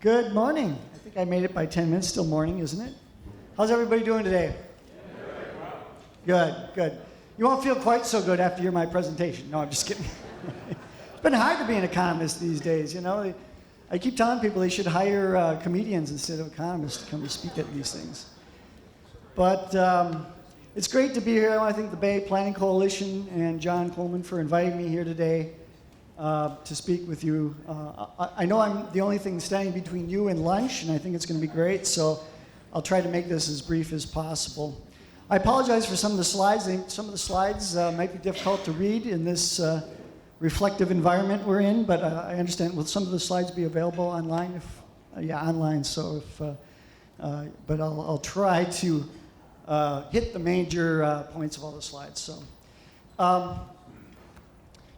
Good morning. I think I made it by 10 minutes. Still morning, isn't it? How's everybody doing today? Good, good. You won't feel quite so good after you hear my presentation. No, I'm just kidding. It's been hard to be an economist these days, you know. I keep telling people they should hire comedians instead of economists to come to speak at these things. But it's great to be here. I want to thank the Bay Planning Coalition and John Coleman for inviting me here today to speak with you. I know I'm the only thing standing between you and lunch, and I think it's going to be great, so I'll try to make this as brief as possible. I apologize for some of the slides. Some of the slides might be difficult to read in this reflective environment we're in, but I understand will some of the slides be available online? Online, so but I'll try to hit the major points of all the slides. So.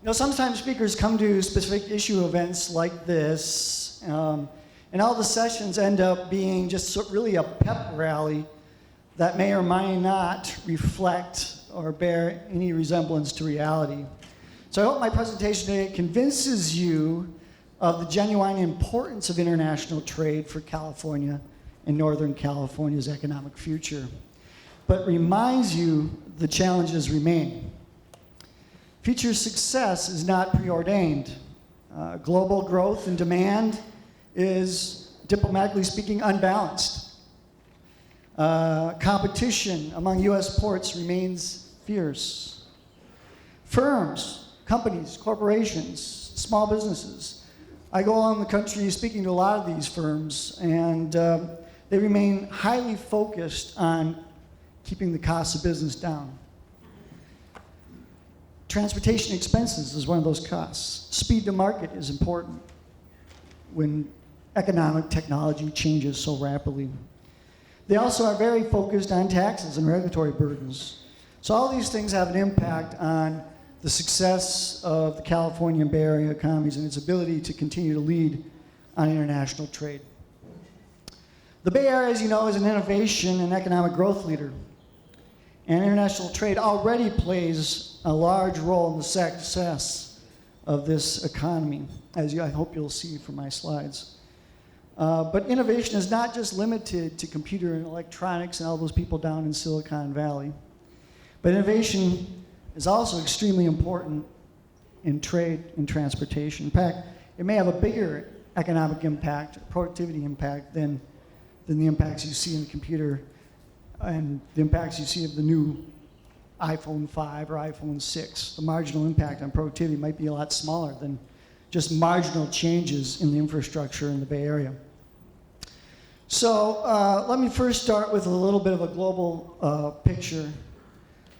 You know, sometimes speakers come to specific issue events like this, and all the sessions end up being just really a pep rally that may or may not reflect or bear any resemblance to reality. So I hope my presentation today convinces you of the genuine importance of international trade for California and Northern California's economic future, but reminds you the challenges remain. Future success is not preordained. Global growth and demand is, diplomatically speaking, unbalanced. Competition among U.S. ports remains fierce. Firms, companies, corporations, small businesses. I go around the country speaking to a lot of these firms, and they remain highly focused on keeping the cost of business down. Transportation expenses is one of those costs. Speed to market is important when economic technology changes so rapidly. They also are very focused on taxes and regulatory burdens. So all these things have an impact on the success of the California and Bay Area economies and its ability to continue to lead on international trade. The Bay Area, as you know, is an innovation and economic growth leader. And international trade already plays a large role in the success of this economy, as I hope you'll see from my slides. But innovation is not just limited to computer and electronics and all those people down in Silicon Valley. But innovation is also extremely important in trade and transportation. In fact, it may have a bigger economic impact, productivity impact, than the impacts you see in the computer and the impacts you see of the new iPhone 5 or iPhone 6. The marginal impact on productivity might be a lot smaller than just marginal changes in the infrastructure in the Bay Area. So let me first start with a little bit of a global picture.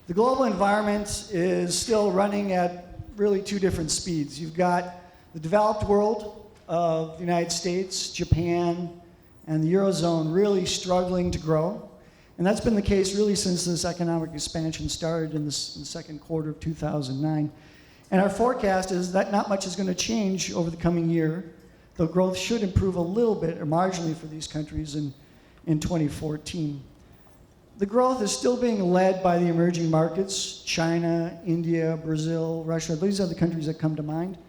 The global environment is still running at really two different speeds. You've got the developed world of the United States, Japan, and the Eurozone really struggling to grow. And that's been the case really since this economic expansion started in the second quarter of 2009. And our forecast is that not much is going to change over the coming year, though growth should improve a little bit or marginally for these countries in 2014. The growth is still being led by the emerging markets, China, India, Brazil, Russia. These are the countries that come to mind.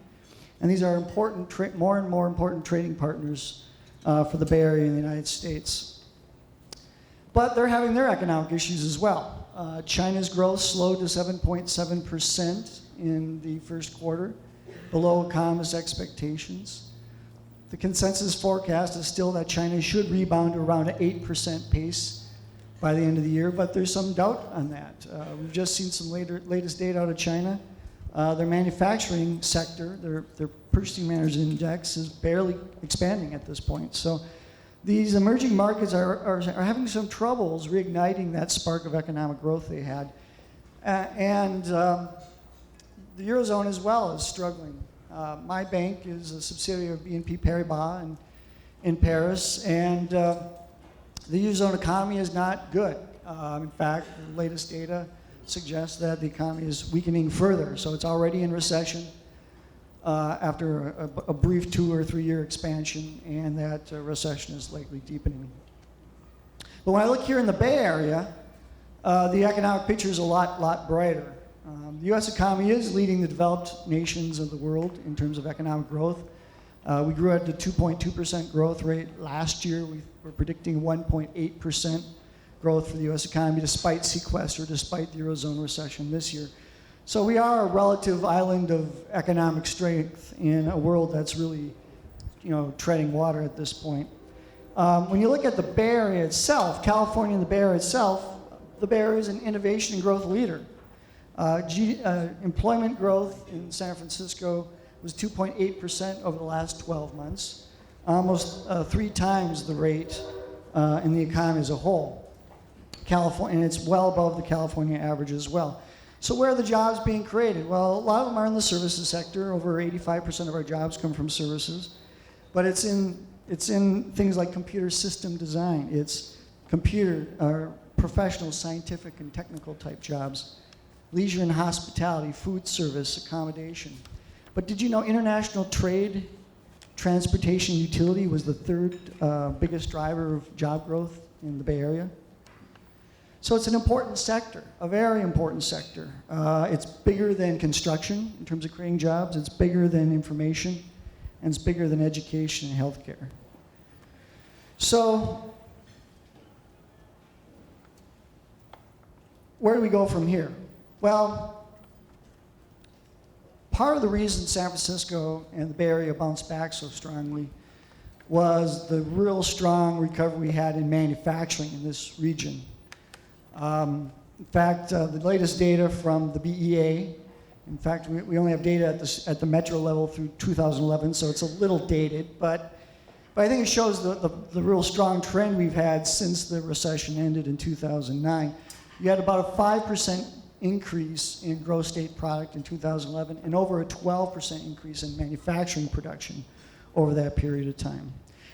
And these are important, more and more important trading partners for the Bay Area and the United States. But they're having their economic issues as well. China's growth slowed to 7.7% in the first quarter, below economists' expectations. The consensus forecast is still that China should rebound to around an 8% pace by the end of the year, but there's some doubt on that. We've just seen some latest data out of China. Their manufacturing sector, their purchasing managers index is barely expanding at this point. So these emerging markets are having some troubles reigniting that spark of economic growth they had. And the Eurozone as well is struggling. My bank is a subsidiary of BNP Paribas in Paris, and the Eurozone economy is not good. In fact, the latest data suggests that the economy is weakening further. So it's already in recession after a brief 2 or 3 year expansion, and that recession is likely deepening. But when I look here in the Bay Area, the economic picture is a lot brighter. The U.S. economy is leading the developed nations of the world in terms of economic growth. We grew at a 2.2% growth rate. Last year, we were predicting 1.8% growth for the U.S. economy, despite sequester, despite the Eurozone recession this year. So we are a relative island of economic strength in a world that's really, treading water at this point. When you look at the Bay Area itself, California and the Bay Area itself, the Bay Area is an innovation and growth leader. Employment growth in San Francisco was 2.8% over the last 12 months, almost 3 times the rate in the economy as a whole. California, and it's well above the California average as well. So where are the jobs being created? Well, a lot of them are in the services sector. Over 85% of our jobs come from services. But it's in things like computer system design. It's professional, scientific, and technical type jobs. Leisure and hospitality, food service, accommodation. But did you know international trade, transportation, utility was the 3rd biggest driver of job growth in the Bay Area? So it's an important sector, a very important sector. It's bigger than construction in terms of creating jobs. It's bigger than information, and it's bigger than education and healthcare. So where do we go from here? Well, part of the reason San Francisco and the Bay Area bounced back so strongly was the real strong recovery we had in manufacturing in this region. In fact, the latest data from the BEA, in fact, we only have data at the metro level through 2011, so it's a little dated, but I think it shows the real strong trend we've had since the recession ended in 2009. You had about a 5% increase in gross state product in 2011 and over a 12% increase in manufacturing production over that period of time.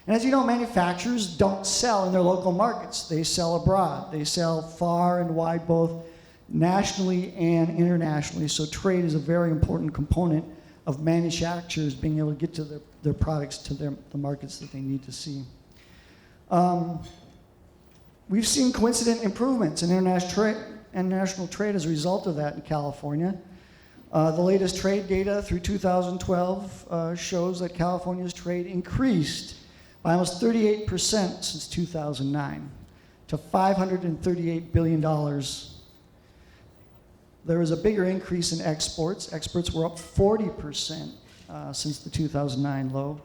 And as you know, manufacturers don't sell in their local markets. They sell abroad. They sell far and wide, both nationally and internationally. So trade is a very important component of manufacturers being able to get to their products to the markets that they need to see. We've seen coincident improvements in international trade as a result of that in California. The latest trade data through 2012 shows that California's trade increased by almost 38% since 2009 to $538 billion. There was a bigger increase in exports. Exports were up 40% since the 2009 low.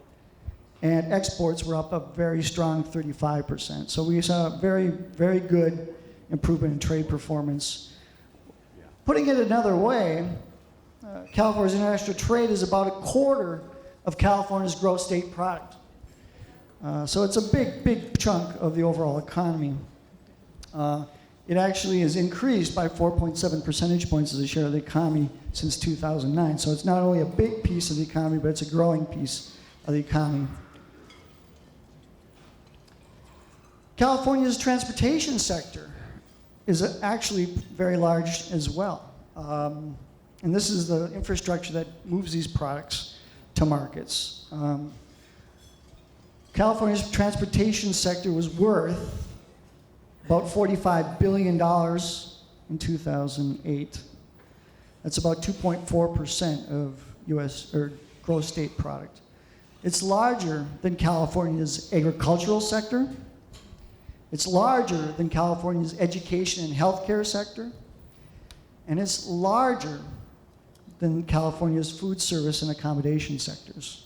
And exports were up a very strong 35%. So we saw a very, very good improvement in trade performance. Putting it another way, California's international trade is about a quarter of California's gross state product. So it's a big, big chunk of the overall economy. It actually has increased by 4.7 percentage points as a share of the economy since 2009. So it's not only a big piece of the economy, but it's a growing piece of the economy. California's transportation sector is actually very large as well. And this is the infrastructure that moves these products to markets. California's transportation sector was worth about $45 billion in 2008. That's about 2.4% of U.S. or gross state product. It's larger than California's agricultural sector. It's larger than California's education and healthcare sector. And it's larger than California's food service and accommodation sectors.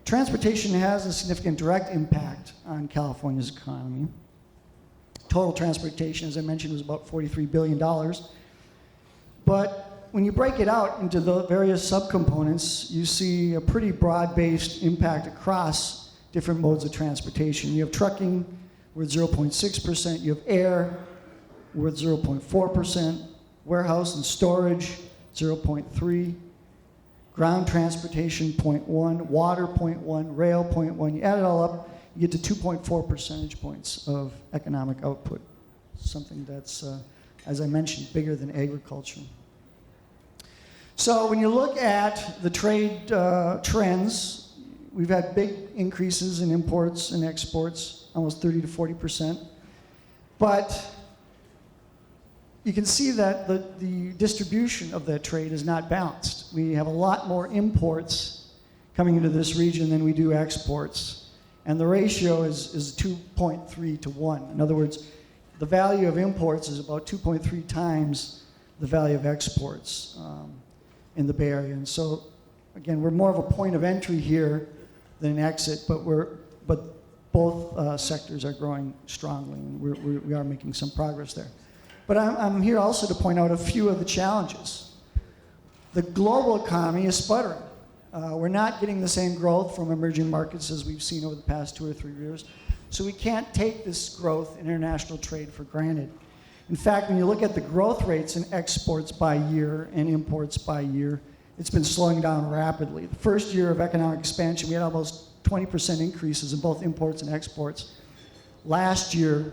Transportation has a significant direct impact on California's economy. Total transportation, as I mentioned, was about $43 billion. But when you break it out into the various subcomponents, you see a pretty broad-based impact across different modes of transportation. You have trucking worth 0.6%, you have air worth 0.4%, warehouse and storage 0.3%, ground transportation 0.1%, water 0.1%, rail 0.1%. You add it all up, you get to 2.4 percentage points of economic output, something that's, as I mentioned, bigger than agriculture. So when you look at the trade trends, we've had big increases in imports and exports, almost 30 to 40%. But you can see that the distribution of that trade is not balanced. We have a lot more imports coming into this region than we do exports. And the ratio is 2.3 to 1. In other words, the value of imports is about 2.3 times the value of exports in the Bay Area. And so, again, we're more of a point of entry here than an exit, but both sectors are growing strongly, and we are making some progress there. But I'm here also to point out a few of the challenges. The global economy is sputtering. We're not getting the same growth from emerging markets as we've seen over the past 2 or 3 years. So we can't take this growth in international trade for granted. In fact, when you look at the growth rates in exports by year and imports by year, it's been slowing down rapidly. The first year of economic expansion, we had almost 20% increases in both imports and exports. Last year,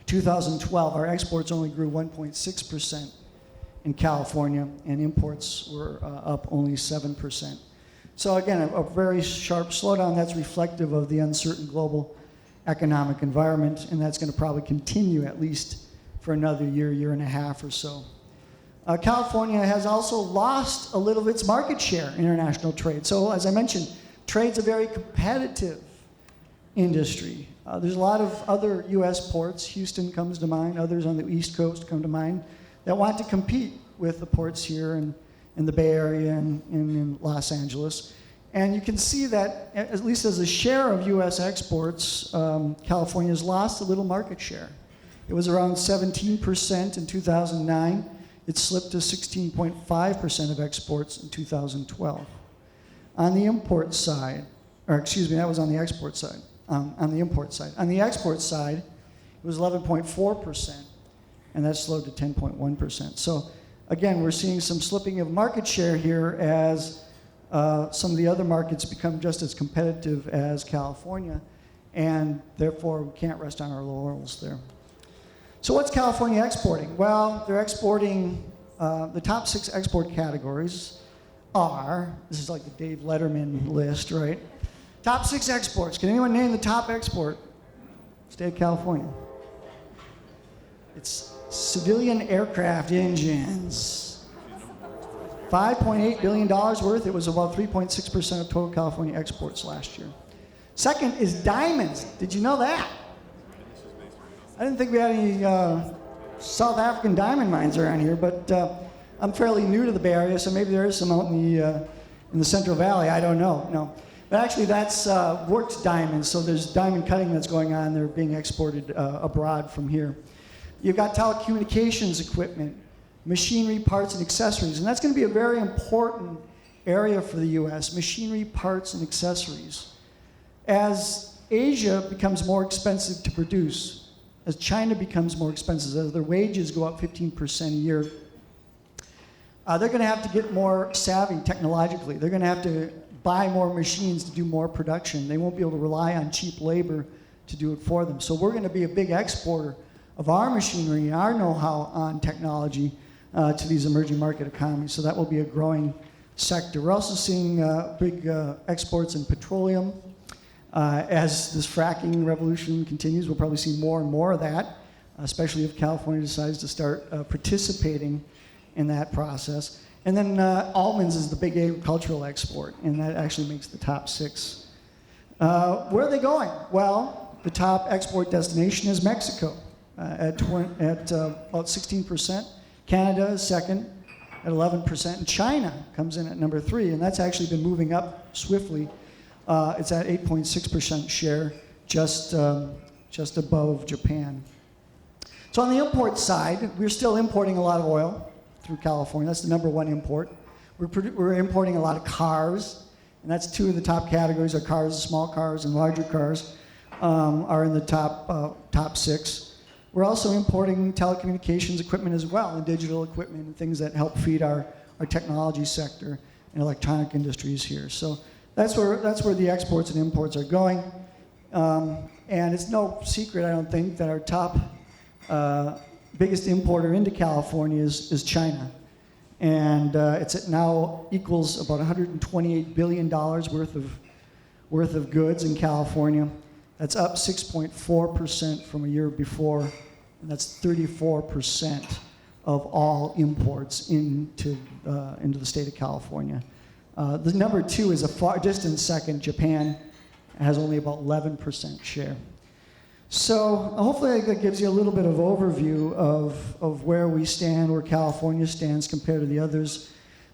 2012, our exports only grew 1.6% in California, and imports were up only 7%. So again, a very sharp slowdown that's reflective of the uncertain global economic environment, and that's going to probably continue at least for another year and a half or so. California has also lost a little of its market share in international trade. So as I mentioned, trade's a very competitive industry. There's a lot of other U.S. ports. Houston comes to mind. Others on the East Coast come to mind that want to compete with the ports here in the Bay Area and in Los Angeles. And you can see that, at least as a share of U.S. exports, California has lost a little market share. It was around 17% in 2009. It slipped to 16.5% of exports in 2012. On the import side, or excuse me, that was on the export side. On the import side. On the export side, it was 11.4%, and that slowed to 10.1%. So again, we're seeing some slipping of market share here as some of the other markets become just as competitive as California, and therefore we can't rest on our laurels there. So what's California exporting? Well, they're exporting, the top 6 export categories are, this is like the Dave Letterman list, right? Top 6 exports. Can anyone name the top export? State of California. It's civilian aircraft engines. $5.8 billion worth. It was about 3.6% of total California exports last year. Second is diamonds. Did you know that? I didn't think we had any South African diamond mines around here, but I'm fairly new to the Bay Area, so maybe there is some out in the Central Valley. I don't know. No. But actually, that's worked diamonds, so there's diamond cutting that's going on. They're being exported abroad from here. You've got telecommunications equipment, machinery, parts, and accessories, and that's going to be a very important area for the U.S., machinery, parts, and accessories. As Asia becomes more expensive to produce, as China becomes more expensive, as their wages go up 15% a year, they're going to have to get more savvy technologically. They're going to have to buy more machines to do more production. They won't be able to rely on cheap labor to do it for them. So we're going to be a big exporter of our machinery and our know-how on technology to these emerging market economies. So that will be a growing sector. We're also seeing big exports in petroleum. As this fracking revolution continues, we'll probably see more and more of that, especially if California decides to start participating in that process. And then almonds is the big agricultural export, and that actually makes the top 6. Where are they going? Well, the top export destination is Mexico at about 16%. Canada is second at 11%. And China comes in at number 3, and that's actually been moving up swiftly. It's at 8.6% share, just above Japan. So on the import side, we're still importing a lot of oil through California. That's the number 1 import. We're importing a lot of cars, and that's 2 of the top categories are cars, small cars and larger cars are in the top 6. We're also importing telecommunications equipment as well, and digital equipment and things that help feed our technology sector and electronic industries here. So that's where the exports and imports are going. And it's no secret, I don't think, that our top biggest importer into California is China. And it's now equals about $128 billion worth of goods in California. That's up 6.4% from a year before, and that's 34% of all imports into the state of California. The number 2 is a far distant second. Japan has only about 11% share. So hopefully that gives you a little bit of overview of where we stand, where California stands compared to the others.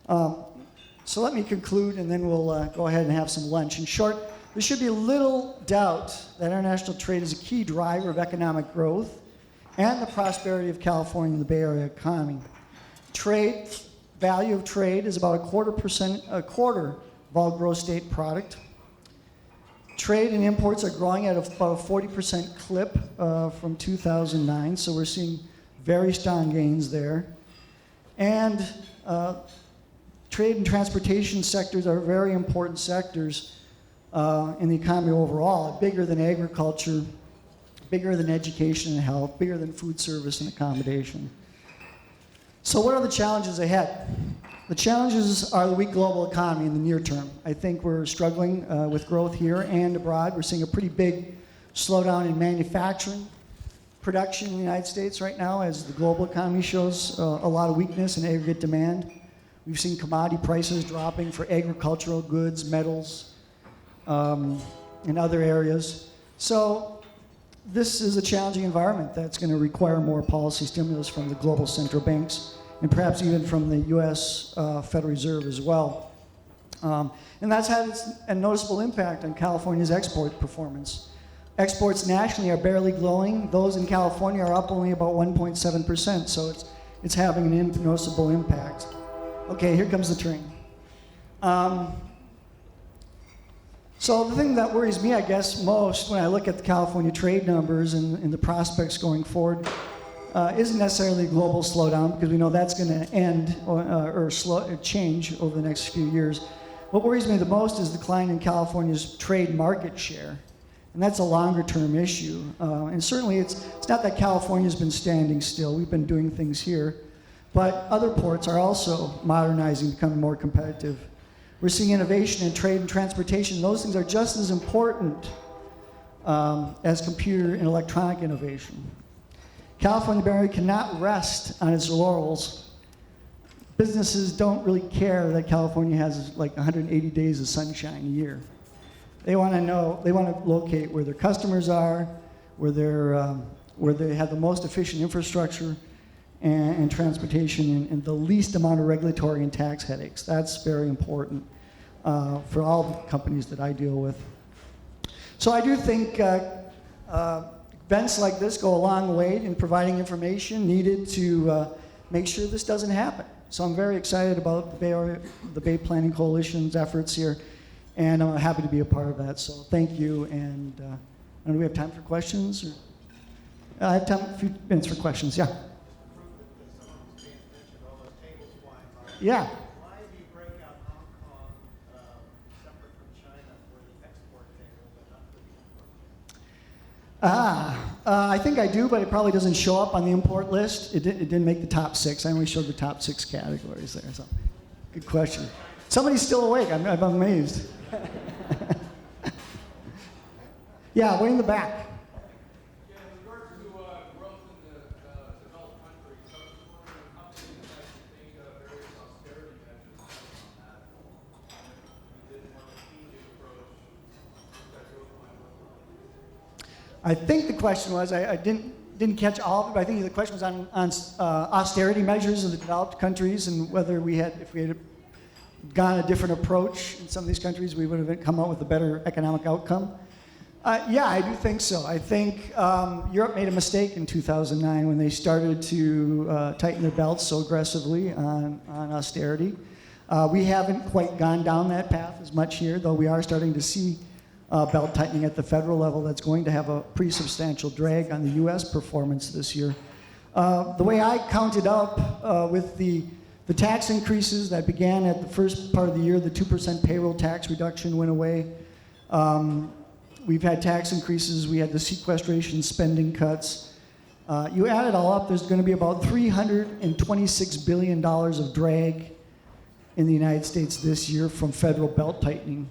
So let me conclude, and then we'll go ahead and have some lunch. In short, there should be little doubt that international trade is a key driver of economic growth and the prosperity of California and the Bay Area economy. Trade, value of trade is about a quarter of all gross state product. Trade and imports are growing at about a 40% clip from 2009, so we're seeing very strong gains there. And trade and transportation sectors are very important sectors in the economy overall, bigger than agriculture, bigger than education and health, bigger than food service and accommodation. So what are the challenges ahead? The challenges are the weak global economy in the near term. I think we're struggling with growth here and abroad. We're seeing a pretty big slowdown in manufacturing production in the United States right now as the global economy shows a lot of weakness in aggregate demand. We've seen commodity prices dropping for agricultural goods, metals, in other areas. So this is a challenging environment that's going to require more policy stimulus from the global central banks and perhaps even from the U.S. Federal Reserve as well. And that's had a noticeable impact on California's export performance. Exports nationally are barely growing. Those in California are up only about 1.7%, so it's having an noticeable impact. Okay, here comes the train. So the thing that worries me, I guess, most when I look at the California trade numbers and the prospects going forward isn't necessarily a global slowdown, because we know that's going to end or change over the next few years. What worries me the most is the decline in California's trade market share, and that's a longer-term issue. And certainly it's not that California's been standing still. We've been doing things here, but other ports are also modernizing, becoming more competitive. We're seeing innovation in trade and transportation. Those things are just as important as computer and electronic innovation. California Bay Area cannot rest on its laurels. Businesses don't really care that California has like 180 days of sunshine a year. They want to know, they want to locate where their customers are, where they have the most efficient infrastructure and transportation and the least amount of regulatory and tax headaches. That's very important for all the companies that I deal with. So I do think events like this go a long way in providing information needed to make sure this doesn't happen. So I'm very excited about the Bay Planning Coalition's efforts here, and I'm happy to be a part of that. So thank you, and do we have time for questions? Or? I have time, a few minutes for questions, yeah. Yeah. Why do you break out Hong Kong separate from China for the export table, but not for the import table? I think I do, but it probably doesn't show up on the import list. It didn't make the top 6. I only showed the top 6 categories there. So, good question. Somebody's still awake. I'm amazed. Yeah, way in the back. I think the question was, I didn't catch all of it, but I think the question was on austerity measures in the developed countries and whether if we had gone a different approach in some of these countries, we would have come up with a better economic outcome. Yeah, I do think so. I think Europe made a mistake in 2009 when they started to tighten their belts so aggressively on austerity. We haven't quite gone down that path as much here, though we are starting to see belt tightening at the federal level that's going to have a pretty substantial drag on the U.S. performance this year. The way I counted up with the tax increases that began at the first part of the year, the 2% payroll tax reduction went away. We've had tax increases. We had the sequestration spending cuts. You add it all up, there's going to be about $326 billion of drag in the United States this year from federal belt tightening.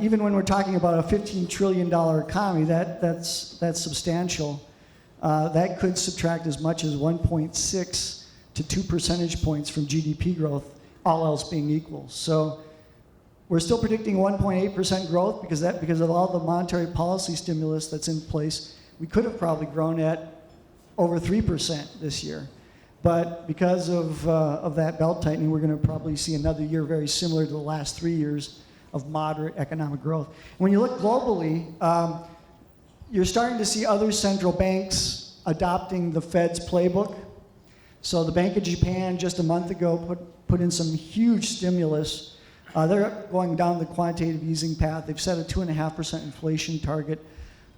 Even when we're talking about a $15 trillion economy, that's substantial. that could subtract as much as 1.6 to 2 percentage points from GDP growth, all else being equal. So we're still predicting 1.8% growth because of all the monetary policy stimulus that's in place. We could have probably grown at over 3% this year. But because of that belt tightening, we're going to probably see another year very similar to the last 3 years of moderate economic growth. When you look globally, you're starting to see other central banks adopting the Fed's playbook. So the Bank of Japan just a month ago put in some huge stimulus. They're going down the quantitative easing path. They've set a 2.5% inflation target.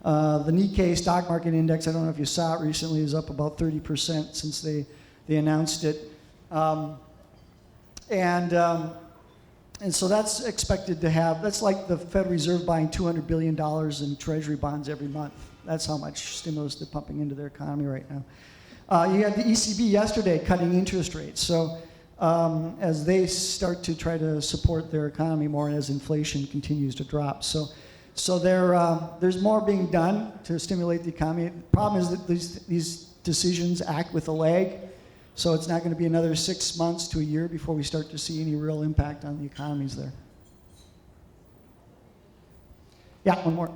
The Nikkei stock market index, I don't know if you saw it recently, is up about 30% since they announced it. And so that's expected to have, that's like the Federal Reserve buying $200 billion in Treasury bonds every month. That's how much stimulus they're pumping into their economy right now. You had the ECB yesterday cutting interest rates. So as they start to try to support their economy more and as inflation continues to drop. So there's more being done to stimulate the economy. The problem is that these decisions act with a lag. So it's not going to be another 6 months to a year before we start to see any real impact on the economies there. Yeah, one more. Do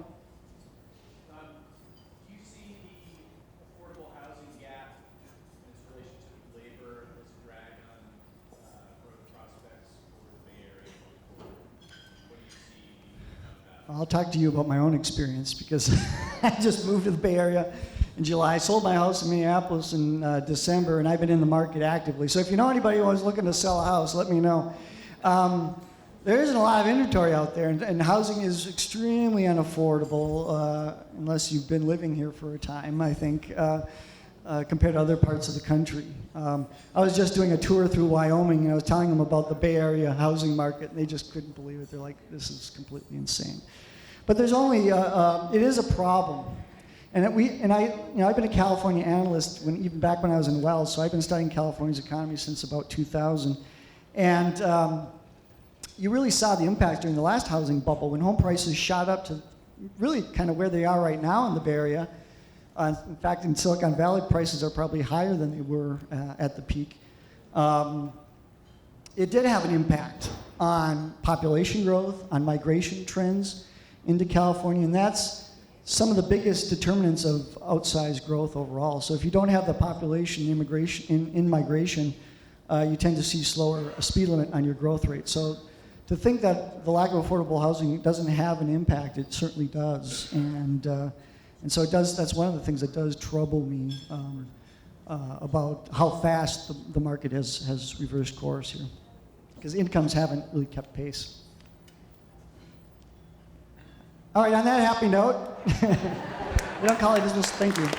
you see the affordable housing gap in its relation to labor as a drag on growth prospects for the Bay Area going forward? What do you see about that? I'll talk to you about my own experience because I just moved to the Bay Area in July. I sold my house in Minneapolis in December, and I've been in the market actively. So if you know anybody who's looking to sell a house, let me know. There isn't a lot of inventory out there, and housing is extremely unaffordable unless you've been living here for a time, I think, compared to other parts of the country. I was just doing a tour through Wyoming, and I was telling them about the Bay Area housing market, and they just couldn't believe it. They're like, this is completely insane. But there's only, it is a problem. I've been a California analyst even back when I was in Wells, so I've been studying California's economy since about 2000. And you really saw the impact during the last housing bubble when home prices shot up to really kind of where they are right now in the Bay Area. In fact, in Silicon Valley, prices are probably higher than they were at the peak. It did have an impact on population growth, on migration trends into California, and that's some of the biggest determinants of outsized growth overall. So if you don't have the population in migration, you tend to see a speed limit on your growth rate. So to think that the lack of affordable housing doesn't have an impact, it certainly does. And so it does. That's one of the things that does trouble me about how fast the market has reversed course here, because incomes haven't really kept pace. All right, on that happy note, we don't call it business. Thank you.